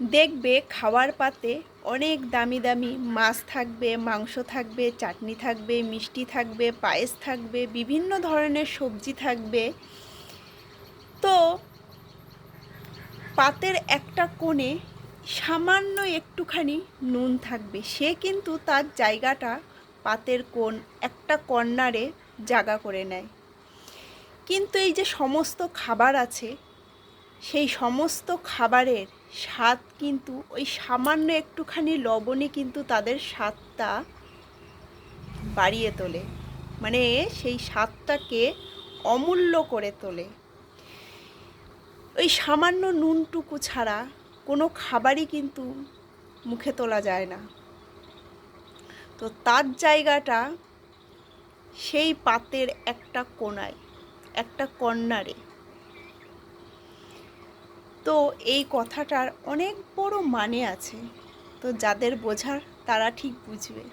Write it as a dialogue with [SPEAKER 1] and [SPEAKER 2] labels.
[SPEAKER 1] দেখবে খাওয়ার পাতে অনেক দামি দামি মাছ থাকবে, মাংস থাকবে, চাটনি থাকবে, মিষ্টি থাকবে, পায়েস থাকবে, বিভিন্ন ধরনের সবজি থাকবে। তো পাতের একটা কোণে সামান্য একটুখানি নুন থাকবে। সে কিন্তু তার জায়গাটা পাতের একটা কর্নারে জায়গা করে নেয়। কিন্তু এই যে সমস্ত খাবার আছে, সেই সমস্ত খাবারের স্বাদ কিন্তু ওই সামান্য একটুখানি লবণই কিন্তু তাদের স্বাদটা বাড়িয়ে তোলে, মানে সেই স্বাদটাকে অমূল্য করে তোলে। ওই সামান্য নুনটুকু ছাড়া কোনো খাবারই কিন্তু মুখে তোলা যায় না। তো তার জায়গাটা সেই পাতের একটা কোণায়, একটা কর্নারে। তো এই কথাটার অনেক বড় মানে আছে। তো যাদের বোঝার তারা ঠিক বুঝবে।